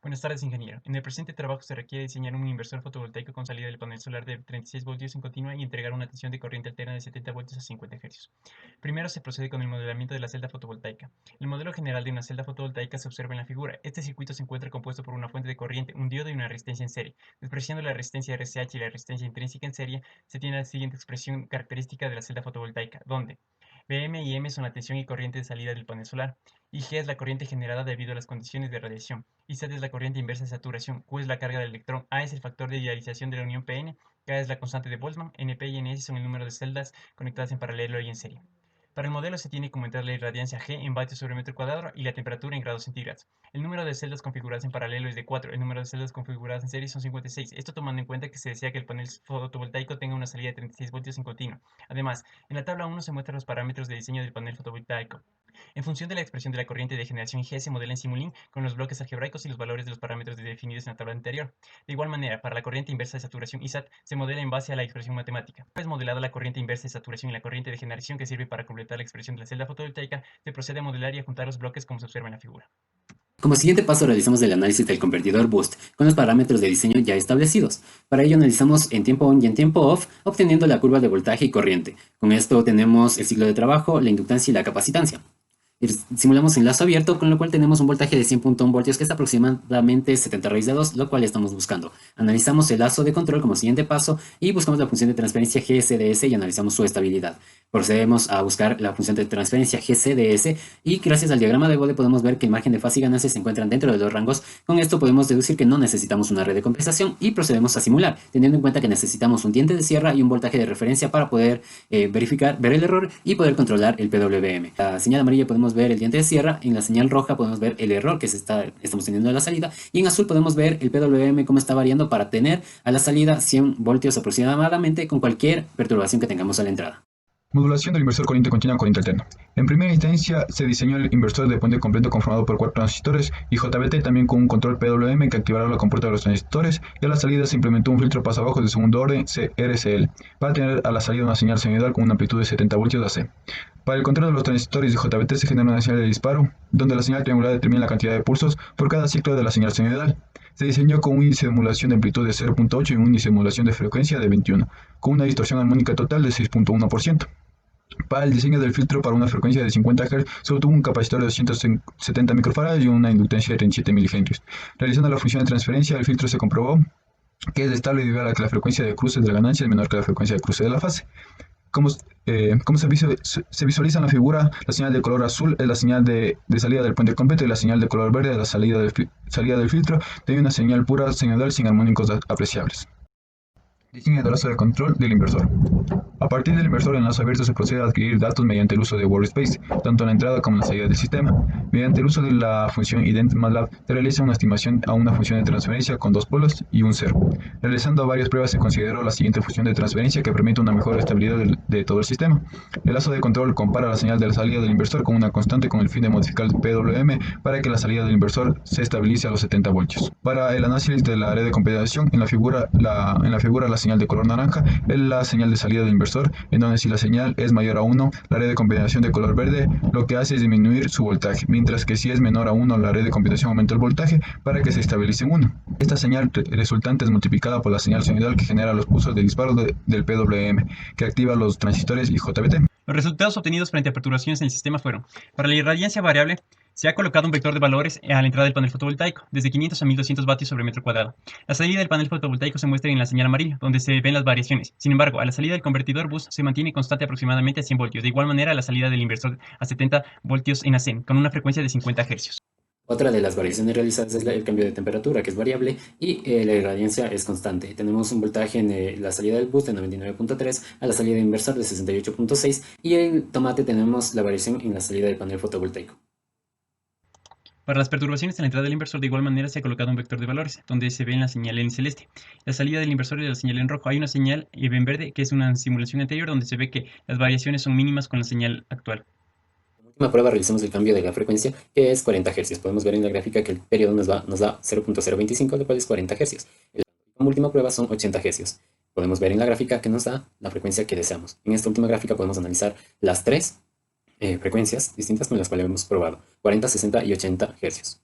Buenas tardes, ingeniero. En el presente trabajo se requiere diseñar un inversor fotovoltaico con salida del panel solar de 36 voltios en continua y entregar una tensión de corriente alterna de 70 voltios a 50 Hz. Primero se procede con el modelamiento de la celda fotovoltaica. El modelo general de una celda fotovoltaica se observa en la figura. Este circuito se encuentra compuesto por una fuente de corriente, un diodo y una resistencia en serie. Despreciando la resistencia RCH y la resistencia intrínseca en serie, se tiene la siguiente expresión característica de la celda fotovoltaica, donde Vm y M son la tensión y corriente de salida del panel solar, y G es la corriente generada debido a las condiciones de radiación, y Z es la corriente inversa de saturación, Q es la carga del electrón, A es el factor de idealización de la unión Pn, K es la constante de Boltzmann, Np y Ns son el número de celdas conectadas en paralelo y en serie. Para el modelo se tiene que aumentar la irradiancia G en vatios sobre metro cuadrado y la temperatura en grados centígrados. El número de celdas configuradas en paralelo es de 4, el número de celdas configuradas en serie son 56, esto tomando en cuenta que se desea que el panel fotovoltaico tenga una salida de 36 voltios en continua. Además, en la tabla 1 se muestran los parámetros de diseño del panel fotovoltaico. En función de la expresión de la corriente de generación G se modela en Simulink con los bloques algebraicos y los valores de los parámetros definidos en la tabla anterior. De igual manera, para la corriente inversa de saturación ISAT se modela en base a la expresión matemática. Una vez modelada la corriente inversa de saturación y la corriente de generación que sirve para completar la expresión de la celda fotovoltaica, se procede a modelar y a juntar los bloques como se observa en la figura. Como siguiente paso realizamos el análisis del convertidor boost con los parámetros de diseño ya establecidos. Para ello analizamos en tiempo on y en tiempo off, obteniendo la curva de voltaje y corriente. Con esto tenemos el ciclo de trabajo, la inductancia y la capacitancia. Simulamos enlace abierto, con lo cual tenemos un voltaje de 100.1 voltios que es aproximadamente 70 raíz de 2, lo cual estamos buscando. Analizamos el lazo de control como siguiente paso y buscamos la función de transferencia GSDS y analizamos su estabilidad. Procedemos a buscar la función de transferencia GCDS y gracias al diagrama de Bode podemos ver que el margen de fase y ganancia se encuentran dentro de los rangos. Con esto podemos deducir que no necesitamos una red de compensación y procedemos a simular, teniendo en cuenta que necesitamos un diente de sierra y un voltaje de referencia para poder ver el error y poder controlar el PWM. La señal amarilla podemos ver el diente de sierra, en la señal roja podemos ver el error que estamos teniendo a la salida y en azul podemos ver el PWM cómo está variando para tener a la salida 100 voltios aproximadamente con cualquier perturbación que tengamos a la entrada. Modulación del inversor corriente continua o corriente alterna. En primera instancia, se diseñó el inversor de puente completo conformado por 4 transistores y JBT también con un control PWM que activará la compuerta de los transistores, y a la salida se implementó un filtro paso abajo de segundo orden CRCL para tener a la salida una señal sinusoidal con una amplitud de 70 voltios AC. Para el control de los transistores de JBT se genera una señal de disparo, donde la señal triangular determina la cantidad de pulsos por cada ciclo de la señal sinusoidal. Se diseñó con un índice de modulación de amplitud de 0.8 y un índice de modulación de frecuencia de 21, con una distorsión armónica total de 6.1%. Para el diseño del filtro para una frecuencia de 50 Hz se obtuvo un capacitor de 270 microfarads y una inductancia de 37 mH. Realizando la función de transferencia, el filtro se comprobó que es estable debido a que la frecuencia de cruce de la ganancia es menor que la frecuencia de cruce de la fase. Como se visualiza en la figura, la señal de color azul es la señal de salida del puente completo y la señal de color verde es la salida del filtro de una señal pura sinusoidal sin armónicos apreciables. Diseño del lazo de control del inversor. A partir del inversor en lazo abierto se procede a adquirir datos mediante el uso de Workspace, tanto en la entrada como en la salida del sistema. Mediante el uso de la función ident.matlab se realiza una estimación a una función de transferencia con 2 polos y un 0. Realizando varias pruebas se consideró la siguiente función de transferencia que permite una mejor estabilidad de todo el sistema. El lazo de control compara la señal de la salida del inversor con una constante con el fin de modificar el PWM para que la salida del inversor se estabilice a los 70 voltios. Para el análisis de la red de compensación, en la figura la señal de color naranja es la señal de salida del inversor, en donde si la señal es mayor a 1, la red de compensación de color verde lo que hace es disminuir su voltaje, mientras que si es menor a 1, la red de compensación aumenta el voltaje para que se estabilice en 1. Esta señal resultante es multiplicada por la señal sinusoidal que genera los pulsos de disparo del PWM, que activa los transistores y JBT. Los resultados obtenidos frente a perturbaciones en el sistema fueron: para la irradiancia variable, se ha colocado un vector de valores a la entrada del panel fotovoltaico, desde 500 a 1200 vatios sobre metro cuadrado. La salida del panel fotovoltaico se muestra en la señal amarilla, donde se ven las variaciones. Sin embargo, a la salida del convertidor boost se mantiene constante aproximadamente a 100 voltios. De igual manera, la salida del inversor a 70 voltios en AC, con una frecuencia de 50 Hz. Otra de las variaciones realizadas es el cambio de temperatura, que es variable, y la irradiancia es constante. Tenemos un voltaje en la salida del boost de 99.3, a la salida del inversor de 68.6, y en el tomate tenemos la variación en la salida del panel fotovoltaico. Para las perturbaciones en la entrada del inversor, de igual manera se ha colocado un vector de valores, donde se ve la señal en celeste, la salida del inversor y la señal en rojo. Hay una señal en verde, que es una simulación anterior, donde se ve que las variaciones son mínimas con la señal actual. En la última prueba realizamos el cambio de la frecuencia, que es 40 Hz. Podemos ver en la gráfica que el periodo nos da 0.025, lo cual es 40 Hz. La última prueba son 80 Hz. Podemos ver en la gráfica que nos da la frecuencia que deseamos. En esta última gráfica podemos analizar las tres frecuencias distintas con las cuales hemos probado: 40, 60 y 80 Hz.